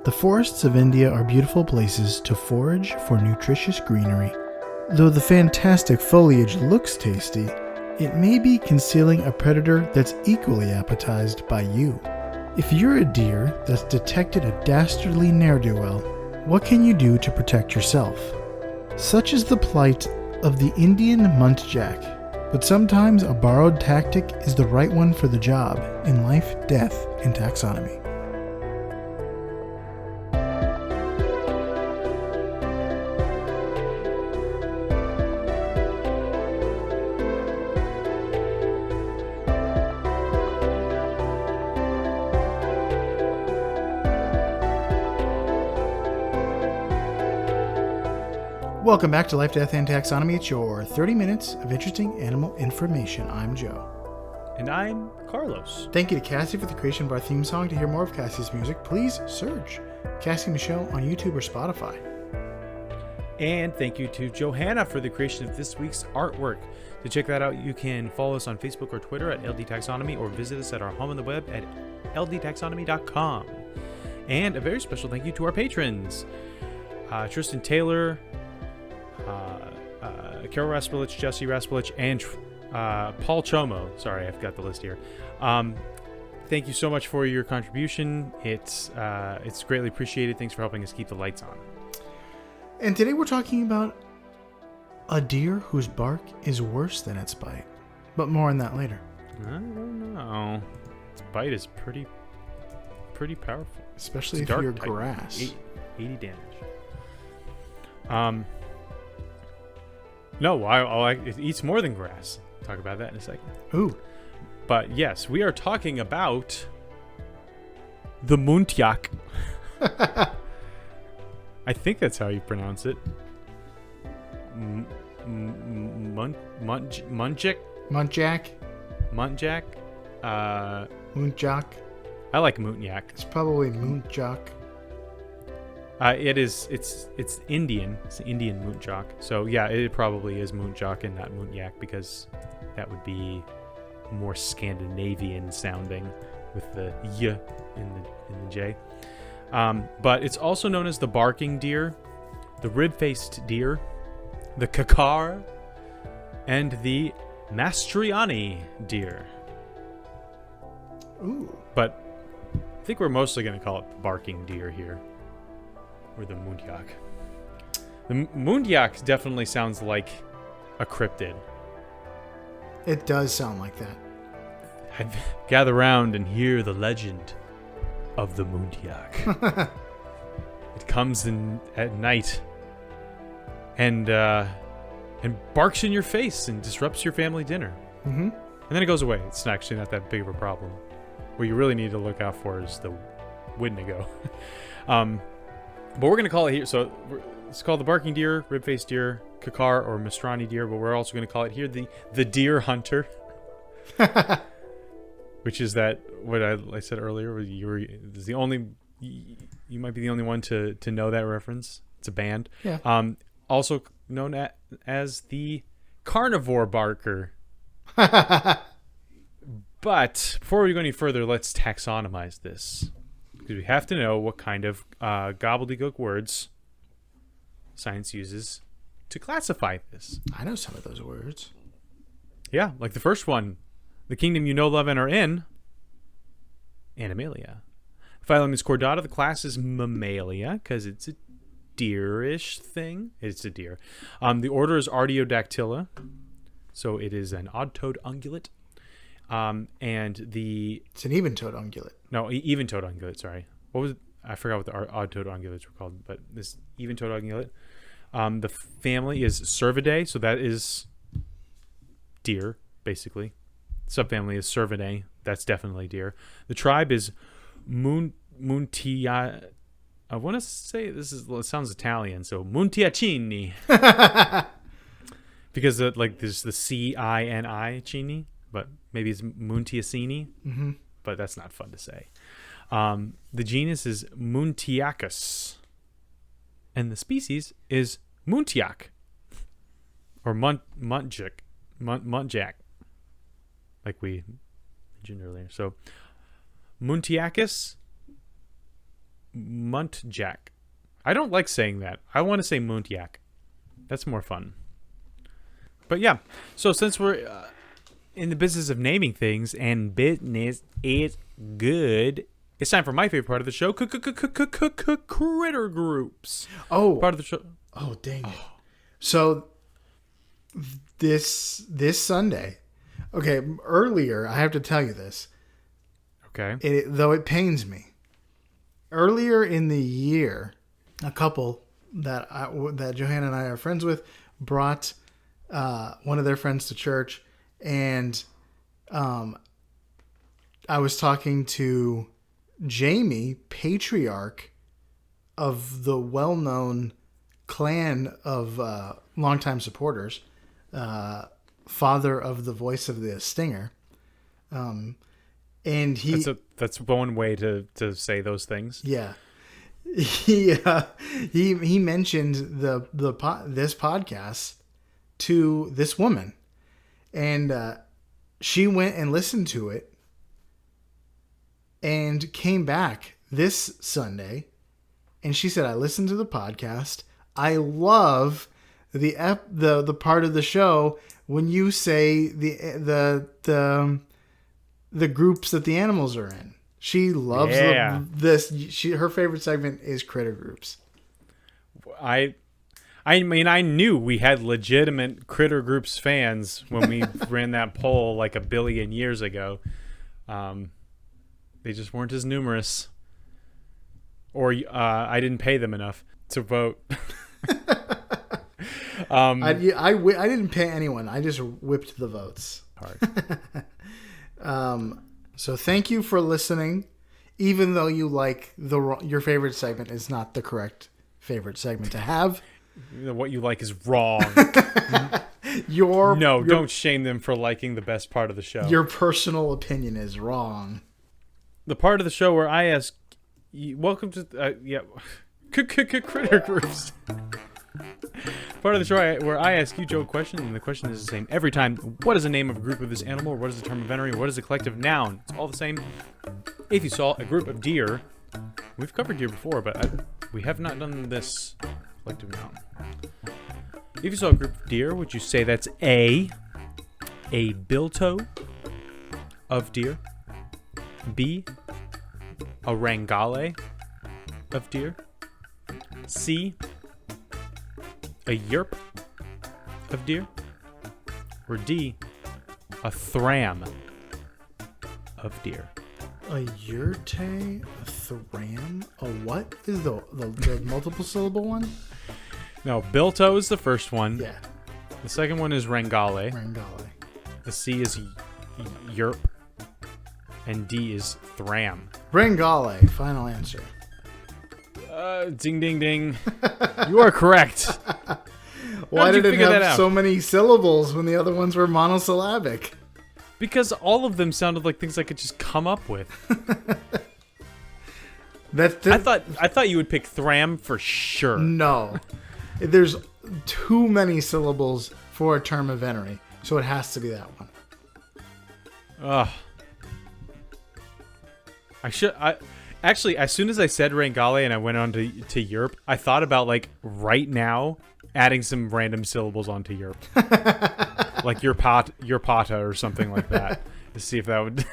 The forests of India are beautiful places to forage for nutritious greenery. Though the fantastic foliage looks tasty, it may be concealing a predator that's equally appetized by you. If you're a deer that's detected a dastardly ne'er-do-well, what can you do to protect yourself? Such is the plight of the Indian muntjac, but sometimes a borrowed tactic is the right one for the job in life, death, and taxonomy. Welcome back to Life, Death, and Taxonomy. It's your 30 minutes of interesting animal information. I'm Joe. And I'm Carlos. Thank you to Cassie for the creation of our theme song. To hear more of Cassie's music, please search Cassie Michelle on YouTube or Spotify. And thank you to Johanna for the creation of this week's artwork. To check that out, you can follow us on Facebook or Twitter at LD Taxonomy or visit us at our home on the web at ldtaxonomy.com. And a very special thank you to our patrons. Tristan Taylor, Carol Raspulich, Jesse Raspulich, and Paul Chomo. Sorry, I've got the list here. Thank you so much for your contribution. It's greatly appreciated. Thanks for helping us keep the lights on. And today we're talking about a deer whose bark is worse than its bite. But more on that later. I don't know. Its bite is pretty powerful. Especially if dark you're type. grass. 80 damage. No, it eats more than grass. Talk about that in a second. Ooh. But yes, we are talking about the muntjac. I think that's how you pronounce it. Muntjac? Muntjac? Muntjac? Muntjac? I like muntjac. It's probably muntjac. It's Indian. It's Indian muntjac. So yeah, it probably is muntjac and not muntjac because that would be more Scandinavian sounding with the y in the j. But it's also known as the barking deer, the rib-faced deer, the kakar, and the mastriani deer. Ooh. But I think we're mostly going to call it the barking deer here. Or the muntjac. The muntjac definitely sounds like a cryptid. It does sound like that. Gather round and hear the legend of the muntjac. It comes in at night and barks in your face and disrupts your family dinner. Mm-hmm. And then it goes away. It's actually not that big of a problem. What you really need to look out for is the Wendigo. But we're going to call it here. So it's called the barking deer, rib-faced deer, kakar, or mastrani deer. But we're also going to call it here the deer hunter. Which is that what I said earlier. You might be the only one to know that reference. It's a band. Yeah. Also known as the carnivore barker. But before we go any further, let's taxonomize this. Because we have to know what kind of gobbledygook words science uses to classify this. I know some of those words. Yeah, like the first one. The kingdom you know, love, and are in. Animalia. Phylum is Chordata. The class is Mammalia, because it's a deerish thing. It's a deer. The order is Artiodactyla. So it is an odd-toed ungulate. It's an even-toed ungulate. No, even-toed ungulate, sorry. What was it? I forgot what the odd-toed ungulates were called, but this even-toed ungulate. The family is Cervidae, so that is deer, basically. Subfamily is Cervidae. That's definitely deer. The tribe is Muntia. I want to say it sounds Italian, so Muntiacini. Because there's the C-I-N-I, Cini, but maybe it's Muntiacini. Mm-hmm. But that's not fun to say. The genus is Muntiacus. And the species is Muntjac. Or Muntjac. Like we mentioned earlier. So, Muntjacis, muntjac. I don't like saying that. I want to say muntjac. That's more fun. But yeah, so since we're in the business of naming things and business is good, it's time for my favorite part of the show, critter groups. Oh, part of the show. Oh, dang it! So this Sunday, okay. Earlier, I have to tell you this. Okay. Though it pains me. Earlier in the year, a couple that Johanna and I are friends with brought one of their friends to church, and I was talking to Jamie, patriarch of the well-known clan of longtime supporters, father of the voice of the Stinger, and that's one way to say those things. Yeah. He mentioned this podcast to this woman, and she went and listened to it and came back this Sunday, and she said, I listened to the podcast. I love the part of the show when you say the groups that the animals are in. She loves this. Her favorite segment is critter groups. I mean, I knew we had legitimate critter groups fans when we ran that poll like a billion years ago. They just weren't as numerous, or I didn't pay them enough to vote. I didn't pay anyone. I just whipped the votes. So thank you for listening, even though you like your favorite segment is not the correct favorite segment to have. What you like is wrong. Don't shame them for liking the best part of the show. Your personal opinion is wrong. The part of the show where I ask, welcome to critter groups. Part of the show where I ask you, Joe, a question, and the question is the same every time. What is the name of a group of this animal? What is the term of venery? What is a collective noun? It's all the same. If you saw a group of deer, we've covered deer before, but we have not done this collective noun. If you saw a group of deer, would you say that's A bilto of deer, B, a rangale of deer, C, a yerp of deer, or D, a thram of deer? A yurte, a thram, a what is the multiple syllable one? No, bilto is the first one. Yeah. The second one is rangale. Rangale. The C is yerp, and D is thram. Rangale, final answer. Ding, ding, ding. You are correct. Why did it have so many syllables when the other ones were monosyllabic? Because all of them sounded like things I could just come up with. I thought you would pick thram for sure. No. There's too many syllables for a term of venery, so it has to be that one. Ugh. Actually, as soon as I said rangale and I went on to yerp, I thought about, like, right now adding some random syllables onto yerp. Like yerpata or something like that. To see if that would...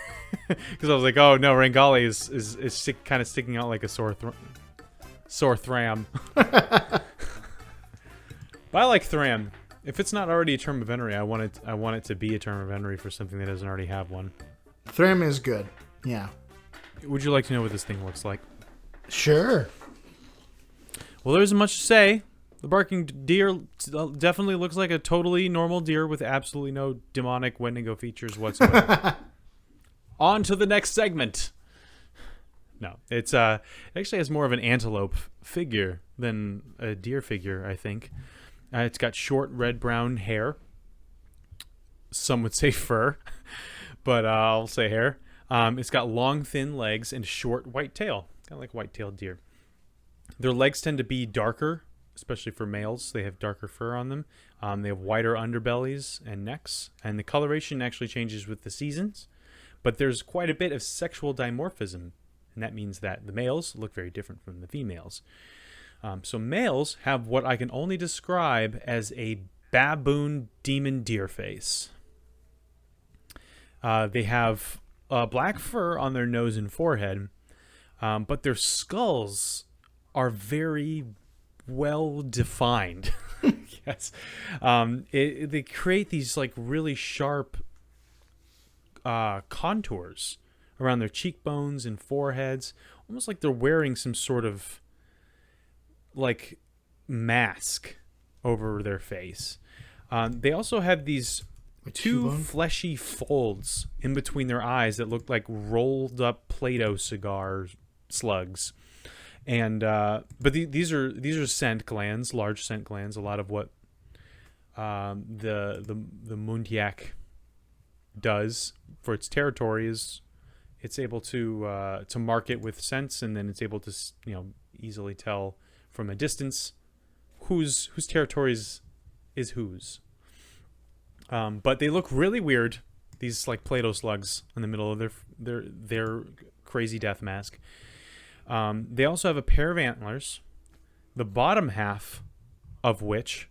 Because I was like, oh, no, rangale is kind of sticking out like a sore thram. But I like thram. If it's not already a term of venery, I want it to be a term of venery for something that doesn't already have one. Thram is good. Yeah. Would you like to know what this thing looks like? Sure. Well, there isn't much to say. The barking deer definitely looks like a totally normal deer with absolutely no demonic Wendigo features whatsoever. On to the next segment. No, it actually has more of an antelope figure than a deer figure, I think. It's got short red-brown hair. Some would say fur, but I'll say hair. It's got long, thin legs and short white tail, kind of like white-tailed deer. Their legs tend to be darker, especially for males. They have darker fur on them. They have wider underbellies and necks, and the coloration actually changes with the seasons. But there's quite a bit of sexual dimorphism And that means that the males look very different from the females. So males have what I can only describe as a baboon demon deer face. They have black fur on their nose and forehead, but their skulls are very well defined. Yes. They create these like really sharp contours around their cheekbones and foreheads, almost like they're wearing some sort of like mask over their face. They also have these two fleshy folds in between their eyes that look like rolled up Play-Doh cigar slugs. And but these are scent glands, large scent glands. A lot of what the muntjac does for its territory is it's able to mark it with scents, and then it's able to easily tell from a distance whose territory is whose. But they look really weird. These like Play-Doh slugs in the middle of their crazy death mask. They also have a pair of antlers, the bottom half of which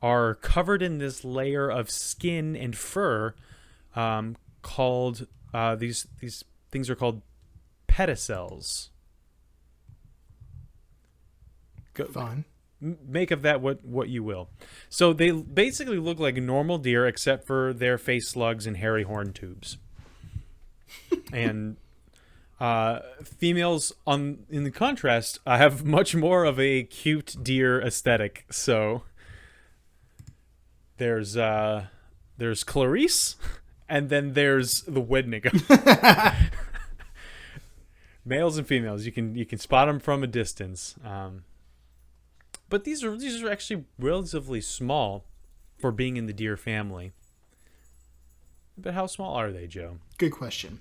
are covered in this layer of skin and fur, called these things are called pedicels. Fine. Make of that what you will. So they basically look like normal deer except for their face slugs and hairy horn tubes. And females, in the contrast, have much more of a cute deer aesthetic. So there's Clarice, and then there's the Wedniga. Males and females, you can spot them from a distance. But these are actually relatively small for being in the deer family. But how small are they, Joe? Good question.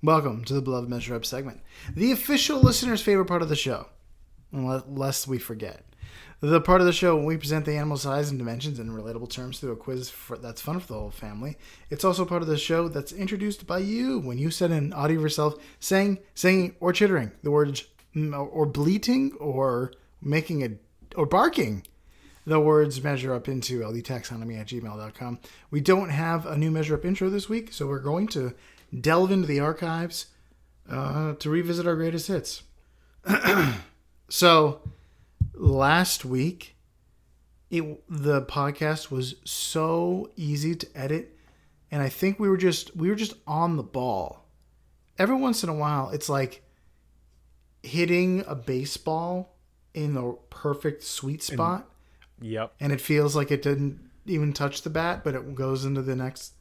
Welcome to the Beloved Measure Up segment, the official listener's favorite part of the show, lest we forget. The part of the show when we present the animal size and dimensions in relatable terms through a quiz that's fun for the whole family. It's also part of the show that's introduced by you when you send an audio of yourself saying, singing, or chittering the words, or bleating, or or barking the words measure up into ldtaxonomy@gmail.com. We don't have a new measure up intro this week, so we're going to delve into the archives to revisit our greatest hits. So last week, the podcast was so easy to edit, and I think we were just on the ball. Every once in a while, it's like hitting a baseball in the perfect sweet spot. Yep. And it feels like it didn't even touch the bat, but it goes into the next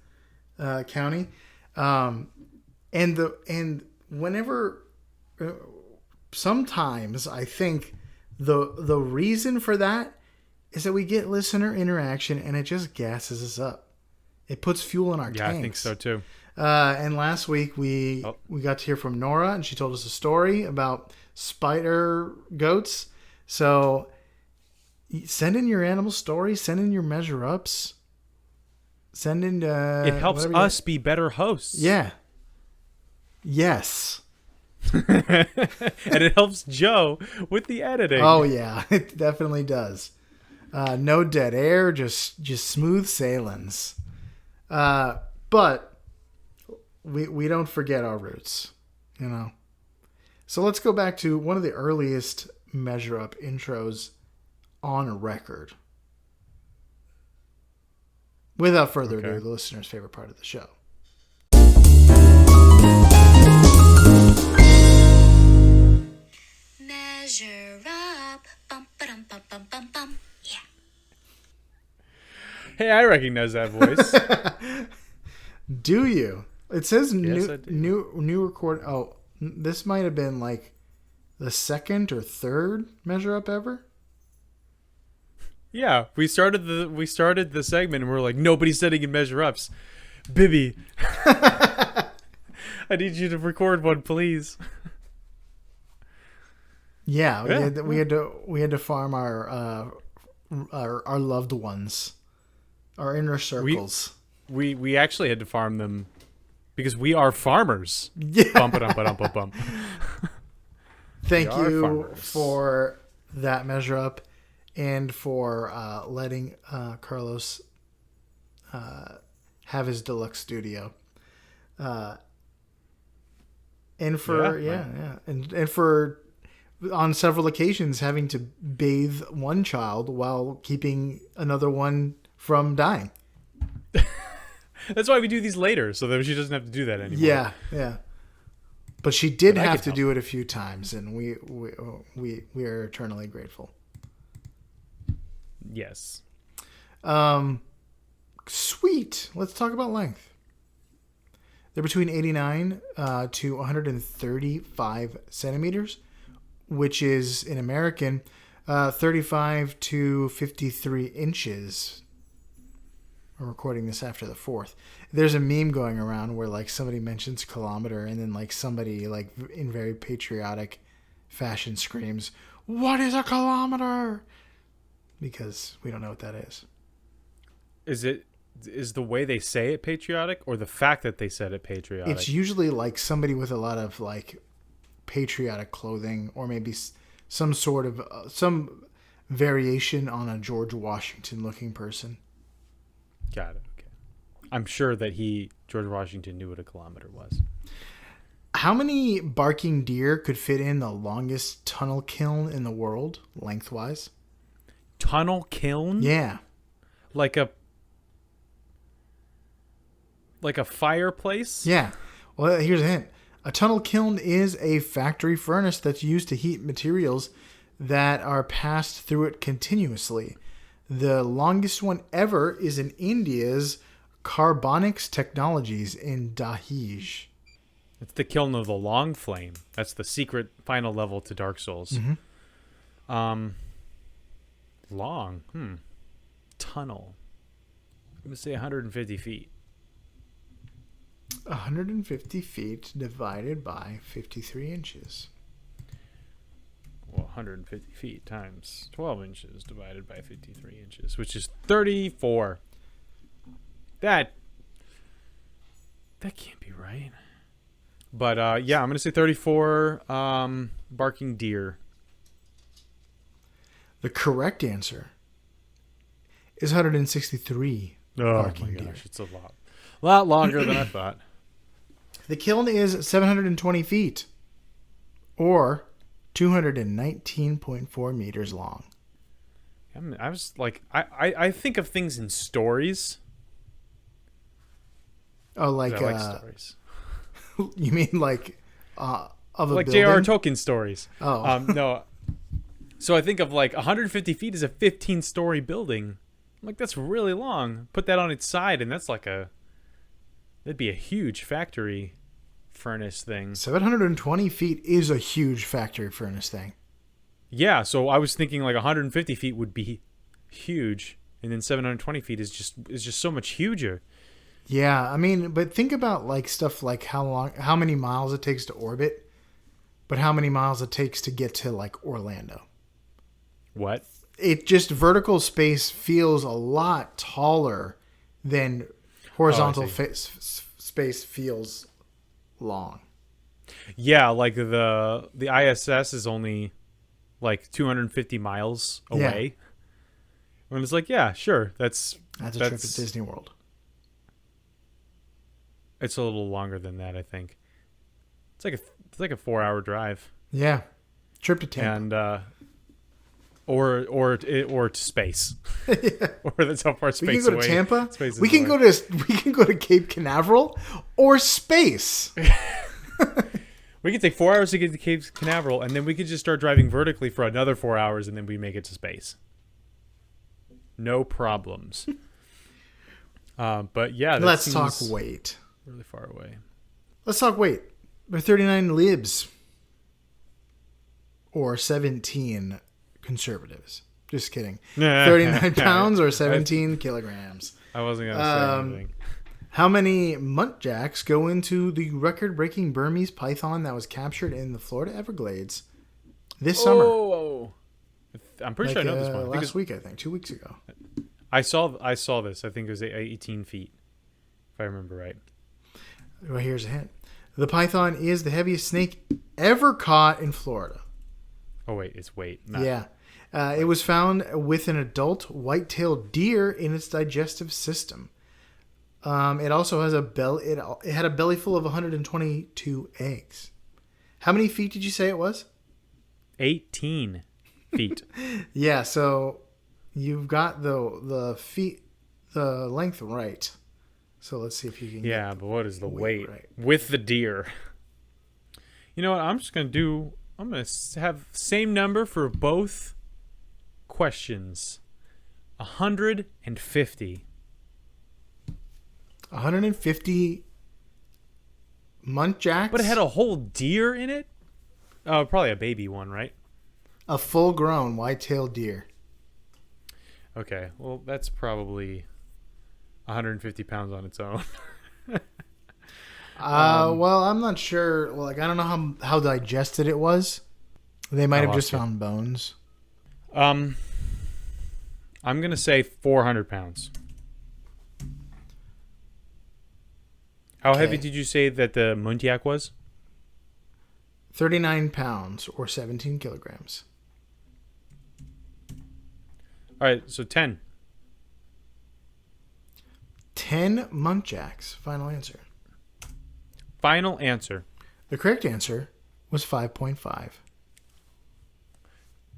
county. And whenever, sometimes I think the reason for that is that we get listener interaction and it just gasses us up. It puts fuel in our tanks. Yeah, I think so too. And last week we got to hear from Nora, and she told us a story about spider goats. So send in your animal stories, send in your measure ups, send in. It helps us be better hosts. Yeah. Yes. And it helps Joe with the editing. Oh yeah, it definitely does. No dead air, just smooth sailings. But we don't forget our roots, you know. So let's go back to one of the earliest measure up intros on record. Without further ado, the listener's favorite part of the show. Measure up. Bum, ba-dum, bum, bum, bum, bum. Yeah. Hey, I recognize that voice. Do you? It says Yes, I do. new record. Oh, this might have been like the second or third measure up ever. Yeah, we started the segment and we're like, nobody's setting in measure ups. Bibby, I need you to record one, please. Yeah, we had to farm our loved ones, our inner circles. We actually had to farm them because we are farmers. Yeah. Bump it, bump it, bump bump. Thank We are you farmers. for that measure up and for letting Carlos have his deluxe studio. And for and for on several occasions having to bathe one child while keeping another one from dying. That's why we do these later, so that she doesn't have to do that anymore. Yeah. But she did But I have could to help. do it a few times, and we are eternally grateful. Yes. Sweet. Let's talk about length. They're between 89 to 135 centimeters, which is in American 35 to 53 inches. I'm recording this after the 4th. There's a meme going around where like somebody mentions kilometer and then like somebody like in very patriotic fashion screams, "What is a kilometer?" Because we don't know what that is. Is the way they say it patriotic, or the fact that they said it patriotic? It's usually like somebody with a lot of like patriotic clothing, or maybe some sort of some variation on a George Washington looking person. Got it. Okay. I'm sure that George Washington, knew what a kilometer was. How many barking deer could fit in the longest tunnel kiln in the world, lengthwise? Tunnel kiln? Yeah. Like a fireplace? Yeah. Well, here's a hint. A tunnel kiln is a factory furnace that's used to heat materials that are passed through it continuously. The longest one ever is in India's Carbonics Technologies in Dahej. It's the kiln of the long flame. That's the secret final level to Dark Souls. Mm-hmm. Long. Tunnel. I'm going to say 150 feet. 150 feet divided by 53 inches. Well, 150 feet times 12 inches divided by 53 inches, which is 34. That can't be right. But yeah, I'm going to say 34 barking deer. The correct answer is 163 barking deer. It's a lot longer than I thought. The kiln is 720 feet, or 219.4 meters long. I was like, I think of things in stories. Oh, like, I like stories. You mean like of a Like building? J.R.R. Tolkien stories. Oh. No. So I think of like 150 feet is a 15-story building. I'm like, that's really long. Put that on its side, and that's like that'd be a huge factory furnace thing. 720 feet is a huge factory furnace thing. Yeah, so I was thinking like 150 feet would be huge, and then 720 feet is just so much huger. Yeah, I mean, but think about like stuff like how many miles it takes to orbit, but how many miles it takes to get to like Orlando. What? It just vertical space feels a lot taller than horizontal space feels long. Yeah, like the ISS is only like 250 miles away. Yeah. And it's like, yeah, sure, that's a trip at Disney World. It's a little longer than that, I think. It's like a 4-hour drive. Yeah, trip to Tampa. And or to space. Yeah. Or that's how far space we can go away. to Tampa. Space We can go to Cape Canaveral or space. We could take 4 hours to get to Cape Canaveral, and then we could just start driving vertically for another 4 hours, and then we make it to space. No problems. But yeah, let's talk weight. Really far away. Let's talk weight. They're 39 libs, or 17 conservatives. Just kidding. 39 pounds or 17 kilograms. I wasn't going to say anything. How many muntjacs go into the record-breaking Burmese python that was captured in the Florida Everglades this summer? Oh, I'm pretty sure I know this one. Last week, I think. 2 weeks ago. I saw this. I think it was 18 feet, if I remember right. Well, here's a hint. The python is the heaviest snake ever caught in Florida. Oh, wait. It's weight. Not, Yeah. It was found with an adult white-tailed deer in its digestive system. It also has a belly. It had a belly full of 122 eggs. How many feet did you say it was? 18 feet. Yeah, so you've got the feet, the length right. So let's see if you can. Yeah, get but what is the weight right. with the deer? You know what? I'm going to have same number for both questions. 150. 150 muntjacs. But it had a whole deer in it? Oh, probably a baby one, right? A full-grown white-tailed deer. Okay, well, that's probably 150 pounds on its own. Well, I'm not sure. Like, I don't know how digested it was. They might have just found bones. I'm going to say 400 pounds. How heavy did you say that the muntjac was? 39 pounds or 17 kilograms. All right, so 10. 10 muntjacs. Final answer. Final answer. The correct answer was 5.5.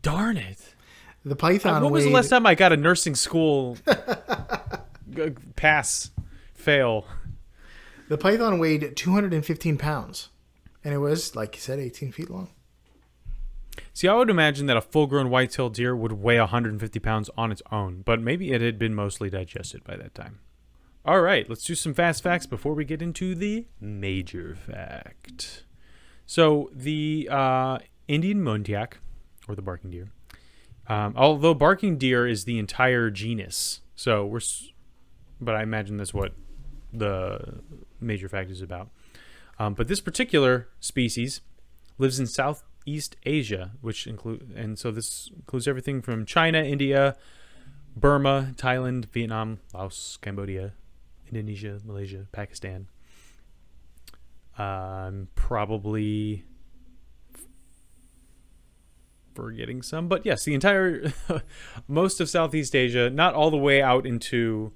Darn it. The python When was the weighed- last time I got a nursing school pass fail? The python weighed 215 pounds. And it was, like you said, 18 feet long. See, I would imagine that a full-grown white-tailed deer would weigh 150 pounds on its own, but maybe it had been mostly digested by that time. All right, let's do some fast facts before we get into the major fact. So the Indian muntjac, or the barking deer, although barking deer is the entire genus, but I imagine that's what the major fact is about. But this particular species lives in Southeast Asia, this includes everything from China, India, Burma, Thailand, Vietnam, Laos, Cambodia, Indonesia, Malaysia, Pakistan. I'm probably forgetting some, but yes, the entire most of Southeast Asia, not all the way out into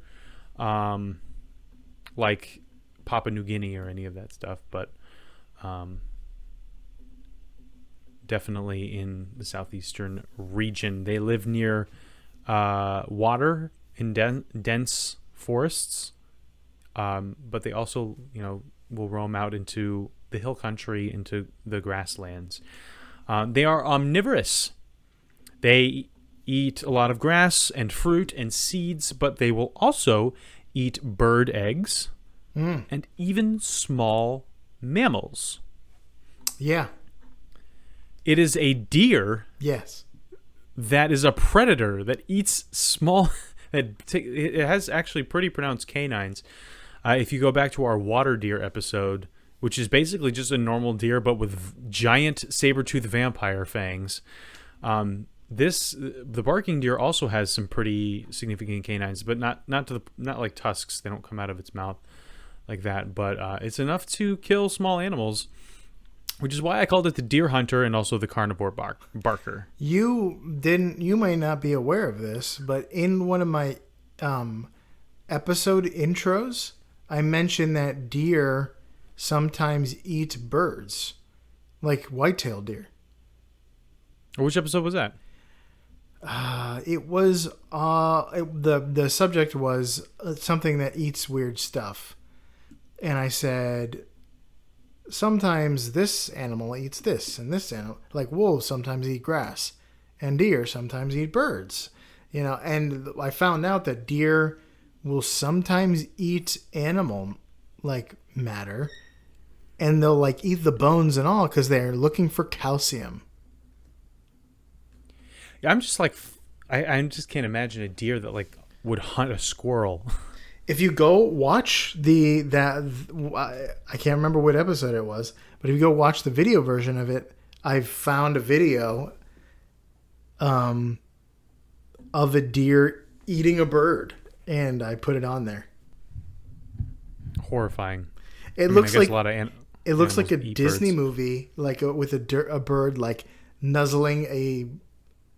like Papua New Guinea or any of that stuff, but definitely in the southeastern region. They live near water in dense forests, but they also, will roam out into the hill country, into the grasslands. They are omnivorous. They eat a lot of grass and fruit and seeds, but they will also eat bird eggs and even small mammals. Yeah. It is a deer. Yes. That is a predator that eats small. It has actually pretty pronounced canines. If you go back to our water deer episode, which is basically just a normal deer but with giant saber-toothed vampire fangs, the barking deer also has some pretty significant canines, but not like tusks. They don't come out of its mouth like that. But it's enough to kill small animals, which is why I called it the deer hunter and also the carnivore barker. You might not be aware of this, but in one of my episode intros, I mentioned that deer sometimes eat birds, like white-tailed deer. Which episode was that? It was the subject was something that eats weird stuff, and I said sometimes this animal eats this, and this animal, like wolves, sometimes eat grass, and deer sometimes eat birds. And I found out that deer will sometimes eat animal like matter, and they'll like eat the bones and all because they're looking for calcium. I'm just like, I just can't imagine a deer that like would hunt a squirrel. If you go watch I can't remember what episode it was, but if you go watch the video version of it, I've found a video of a deer eating a bird, and I put it on there. Horrifying. It I mean, I looks guess like a lot of it looks like a animals eat Disney birds. movie, like with a bird like nuzzling a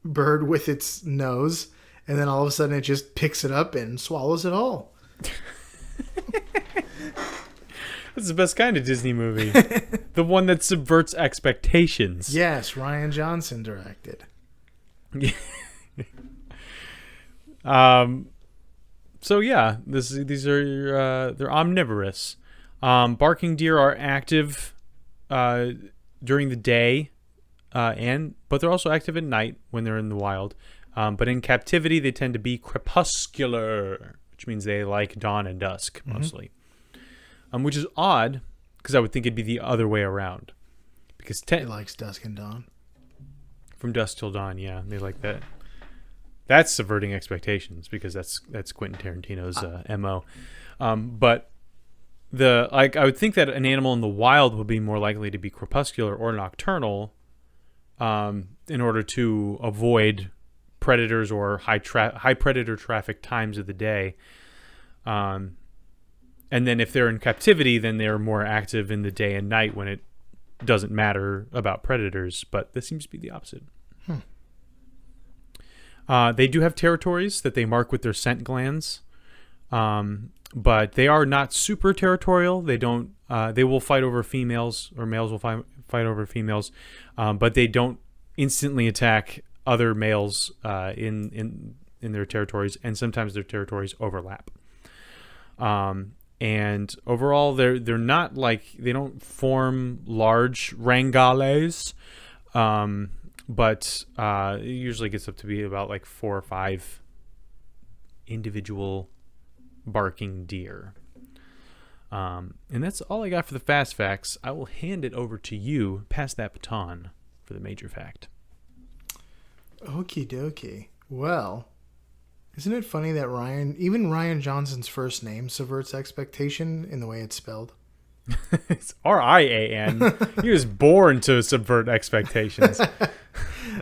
bird with its nose, and then all of a sudden it just picks it up and swallows it all. That's the best kind of Disney movie. The one that subverts expectations. Yes, Ryan Johnson directed. So yeah, these are they're omnivorous. Barking deer are active during the day, but they're also active at night when they're in the wild. But in captivity, they tend to be crepuscular, which means they like dawn and dusk mostly. Which is odd because I would think it'd be the other way around. Because It likes dusk and dawn. from dusk till dawn, yeah, they like that. That's subverting expectations because that's Quentin Tarantino's MO. But I would think that an animal in the wild would be more likely to be crepuscular or nocturnal, in order to avoid predators or high predator traffic times of the day. And then if they're in captivity, then they're more active in the day and night when it doesn't matter about predators. But this seems to be the opposite. They do have territories that they mark with their scent glands, but they are not super territorial. They don't. They will fight over females, or males will fight over females, but they don't instantly attack other males in their territories, and sometimes their territories overlap. And overall, they're not like, they don't form large rangales. But it usually gets up to be about like 4 or 5 individual barking deer. And that's all I got for the fast facts. I will hand it over to you, pass that baton for the major fact. Okie dokie. Well, isn't it funny that even Ryan Johnson's first name subverts expectation in the way it's spelled? It's Rian. He was born to subvert expectations.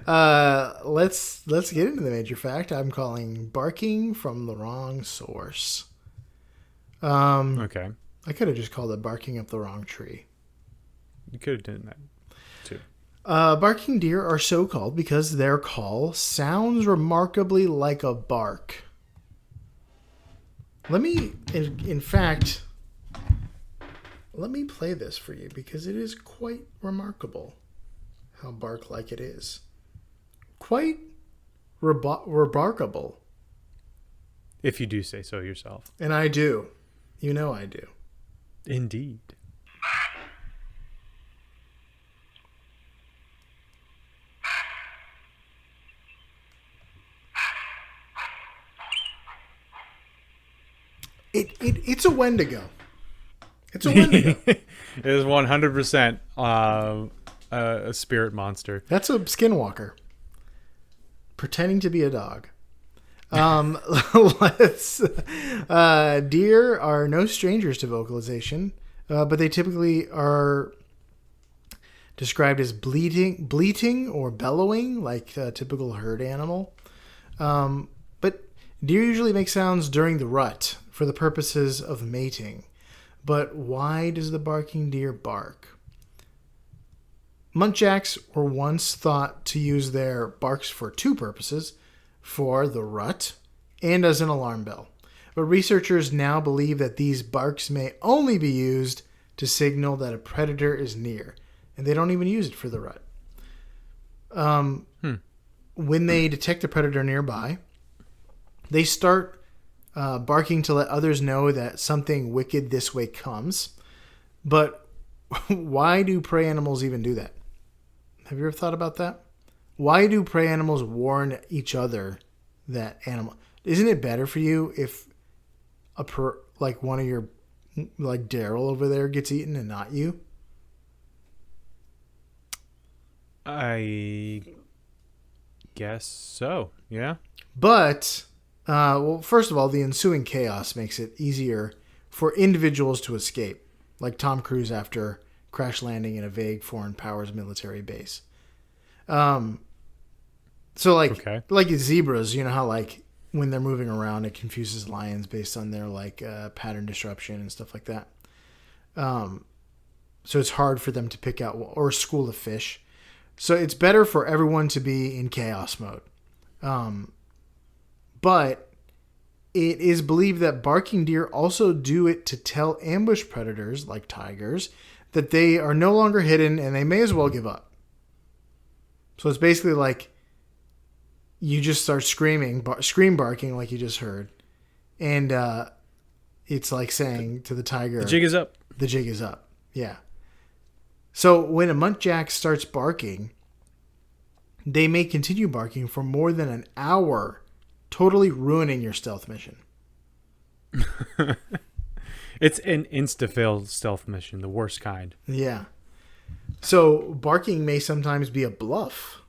Let's get into the major fact. I'm calling barking from the wrong source. Okay. I could have just called it barking up the wrong tree. You could have done that too. Barking deer are so called because their call sounds remarkably like a bark. In fact, let me play this for you because it is quite remarkable how bark-like it is. Quite remarkable. If you do say so yourself. And I do. You know I do. Indeed. It's a Wendigo. It's a Wendigo. It is 100% a spirit monster. That's a skinwalker. Pretending to be a dog. Deer are no strangers to vocalization, but they typically are described as bleating or bellowing, like a typical herd animal. But deer usually make sounds during the rut for the purposes of mating. But why does the barking deer bark? Muntjacs were once thought to use their barks for 2 purposes, for the rut and as an alarm bell. But researchers now believe that these barks may only be used to signal that a predator is near, and they don't even use it for the rut. When they detect a predator nearby, they start barking to let others know that something wicked this way comes. But why do prey animals even do that? Have you ever thought about that? Why do prey animals warn each other that animal? Isn't it better for you if one of your, like Daryl over there, gets eaten and not you? I guess so, yeah. But, well, first of all, the ensuing chaos makes it easier for individuals to escape, like Tom Cruise after crash landing in a vague foreign powers military base. So like zebras, you know how like when they're moving around, it confuses lions based on their like pattern disruption and stuff like that. So it's hard for them to pick out, or a school of fish. So it's better for everyone to be in chaos mode. But it is believed that barking deer also do it to tell ambush predators, like tigers, that they are no longer hidden and they may as well give up. So it's basically like you just start scream barking like you just heard. And it's like saying to the tiger, The jig is up. The jig is up. Yeah. So when a muntjac starts barking, they may continue barking for more than an hour, totally ruining your stealth mission. It's an insta-fail stealth mission, the worst kind. Yeah. So barking may sometimes be a bluff.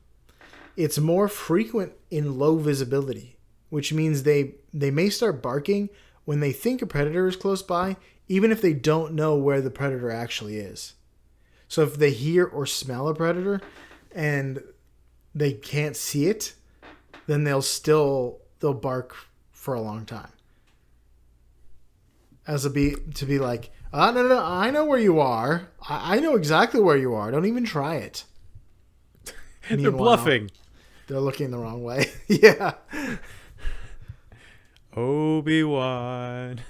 It's more frequent in low visibility, which means they may start barking when they think a predator is close by, even if they don't know where the predator actually is. So if they hear or smell a predator and they can't see it, then they'll bark for a long time. As to be like, no, I know where you are. I know exactly where you are. Don't even try it. They're bluffing. They're looking the wrong way. Yeah. Obi-Wan.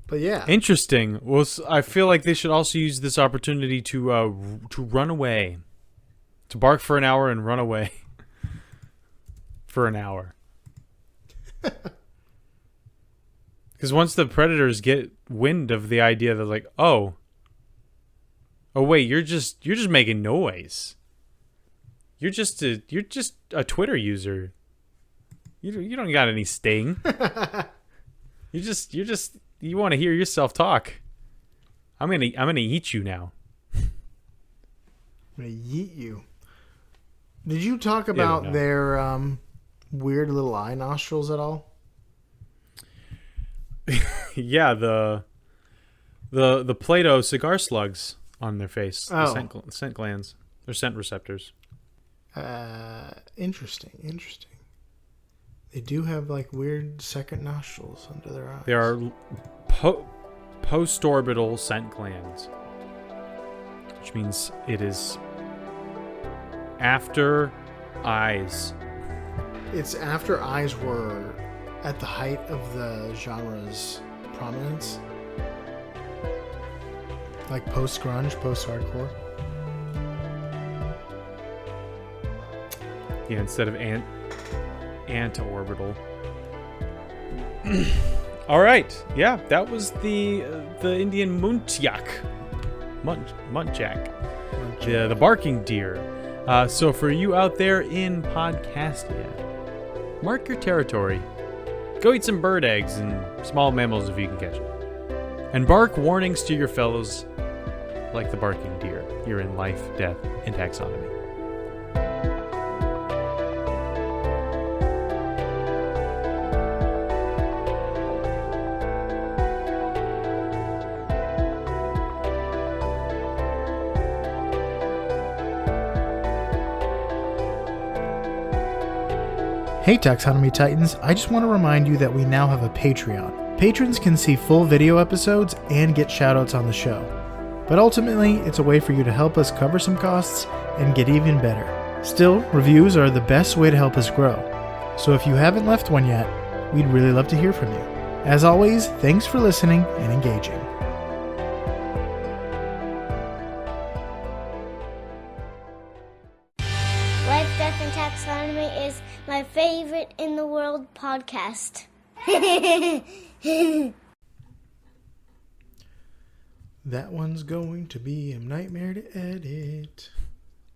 But yeah. Interesting. Well, I feel like they should also use this opportunity to run away. To bark for an hour and run away. For an hour. Because once the predators get wind of the idea, they're like, oh wait, you're just making noise. You're just a Twitter user. You don't got any sting. You want to hear yourself talk. I'm gonna eat you now. I'm gonna yeet you. Did you talk about their weird little eye nostrils at all? Yeah, the Play-Doh cigar slugs on their face. Oh. The scent glands. They're scent receptors. Interesting. They do have like weird second nostrils under their eyes. They are post-orbital scent glands, which means it is after eyes. It's after eyes were at the height of the genre's prominence. Like post-grunge, post-hardcore. Yeah, instead of anti-orbital. All right. Yeah, that was the Indian muntjac. Muntjac. The barking deer. So for you out there in Podcastia, mark your territory. Go eat some bird eggs and small mammals if you can catch them. And bark warnings to your fellows like the barking deer. You're in life, death, and taxonomy. Hey Taxonomy Titans, I just want to remind you that we now have a Patreon. Patrons can see full video episodes and get shoutouts on the show. But ultimately, it's a way for you to help us cover some costs and get even better. Still, reviews are the best way to help us grow. So if you haven't left one yet, we'd really love to hear from you. As always, thanks for listening and engaging. Life, Death, and Taxonomy is my favorite in the world podcast. That one's going to be a nightmare to edit.